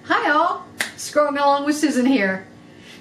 Hi all, scrolling along with Susan here.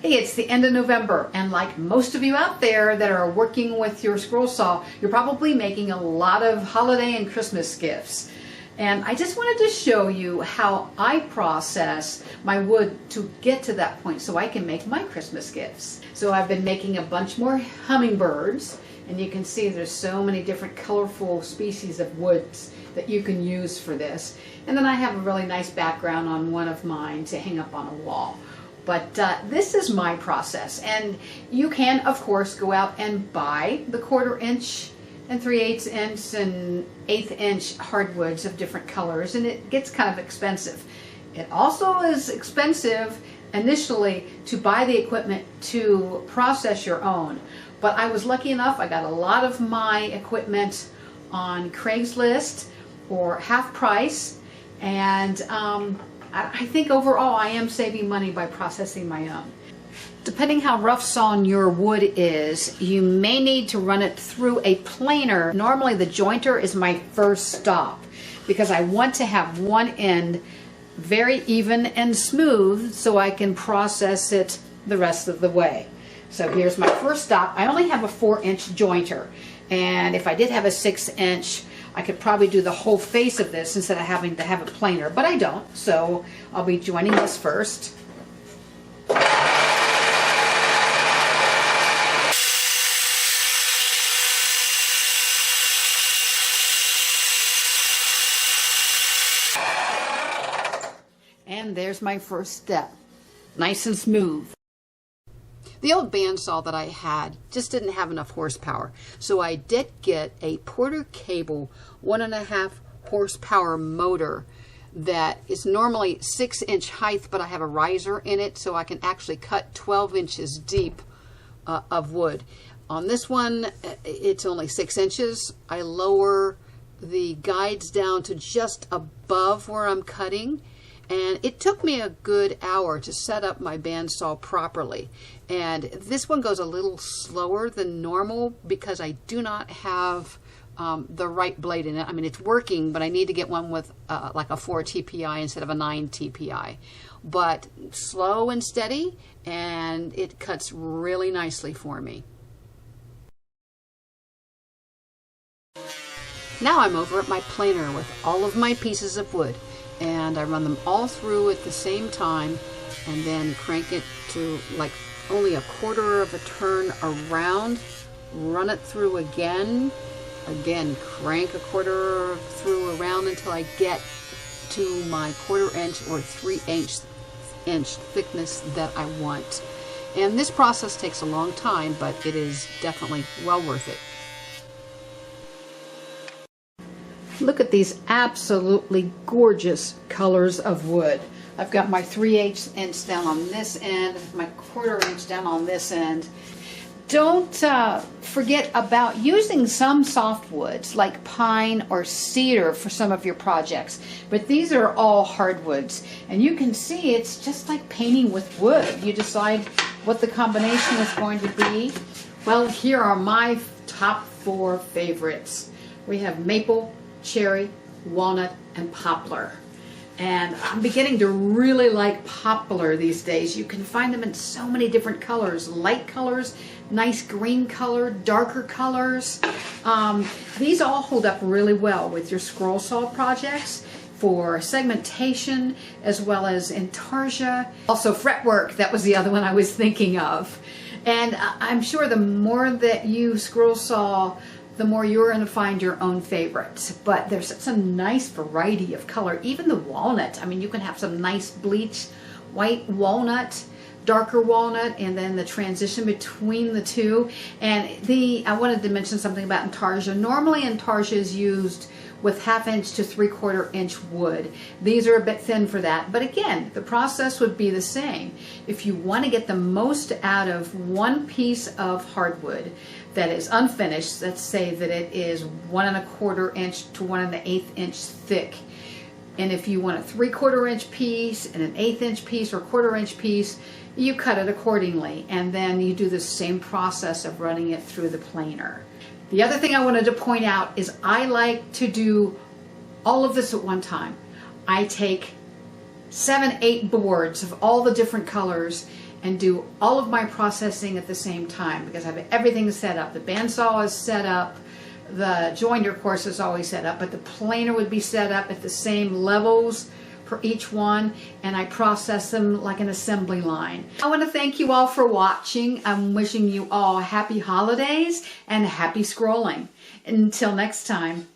Hey, it's the end of November, and like most of you out there that are working with your scroll saw, you're probably making a lot of holiday and Christmas gifts. And I just wanted to show you how I process my wood to get to that point so I can make my Christmas gifts. So I've been making a bunch more hummingbirds, and you can see there's so many different colorful species of woods that you can use for this. And then I have a really nice background on one of mine to hang up on a wall. But this is my process, and you can of course go out and buy the 1/4 inch and 3/8 inch and 1/8 inch hardwoods of different colors, and it gets kind of expensive. It also is expensive initially to buy the equipment to process your own, but I was lucky enough, I got a lot of my equipment on Craigslist or half price, and I think overall I am saving money by processing my own. Depending how rough sawn your wood is, you may need to run it through a planer. Normally the jointer is my first stop because I want to have one end very even and smooth so I can process it the rest of the way. So here's my first stop. I only have a 4-inch jointer, and if I did have a 6-inch, I could probably do the whole face of this instead of having to have a planer, but I don't, so I'll be joining this first. And there's my first step, nice and smooth. The old bandsaw that I had just didn't have enough horsepower, so I did get a Porter Cable 1.5 horsepower motor that is normally 6-inch height, but I have a riser in it so I can actually cut 12 inches deep of wood. On this one, it's only 6 inches. I lower the guides down to just above where I'm cutting. And it took me a good hour to set up my bandsaw properly. And this one goes a little slower than normal because I do not have the right blade in it. I mean, it's working, but I need to get one with like a 4 TPI instead of a 9 TPI. But slow and steady, and it cuts really nicely for me. Now I'm over at my planer with all of my pieces of wood, and I run them all through at the same time and then crank it to like only 1/4 of a turn around, run it through again, crank 1/4 through around until I get to my 1/4 inch or 3/8 inch thickness that I want. And this process takes a long time, but it is definitely well worth it. Look at these absolutely gorgeous colors of wood. I've got my 3/8 inch down on this end, my 1/4 inch down on this end. Don't forget about using some softwoods like pine or cedar for some of your projects, but these are all hardwoods, and you can see it's just like painting with wood. You decide what the combination is going to be. Well, here are my top 4 favorites. We have maple, cherry, walnut, and poplar. And I'm beginning to really like poplar these days. You can find them in so many different colors, light colors, nice green color, darker colors. These all hold up really well with your scroll saw projects for segmentation as well as intarsia. Also fretwork, that was the other one I was thinking of. And I'm sure the more that you scroll saw, the more you're going to find your own favorites. But there's such a nice variety of color. Even the walnut, I mean, you can have some nice bleach white walnut, darker walnut, and then the transition between the two. And I wanted to mention something about intarsia. Normally intarsia is used with 1/2 inch to 3/4 inch wood. These are a bit thin for that, but again, the process would be the same. If you want to get the most out of one piece of hardwood that is unfinished, let's say that it is 1 1/4 inch to 1 1/8 inch thick, and if you want a 3/4 inch piece and an 1/8 inch piece or 1/4 inch piece, you cut it accordingly, and then you do the same process of running it through the planer. The other thing I wanted to point out is I like to do all of this at one time. I take 7, 8 boards of all the different colors and do all of my processing at the same time, because I have everything set up. The bandsaw is set up, the joiner, of course, is always set up, but the planer would be set up at the same levels for each one, and I process them like an assembly line. I want to thank you all for watching. I'm wishing you all happy holidays and happy scrolling. Until next time.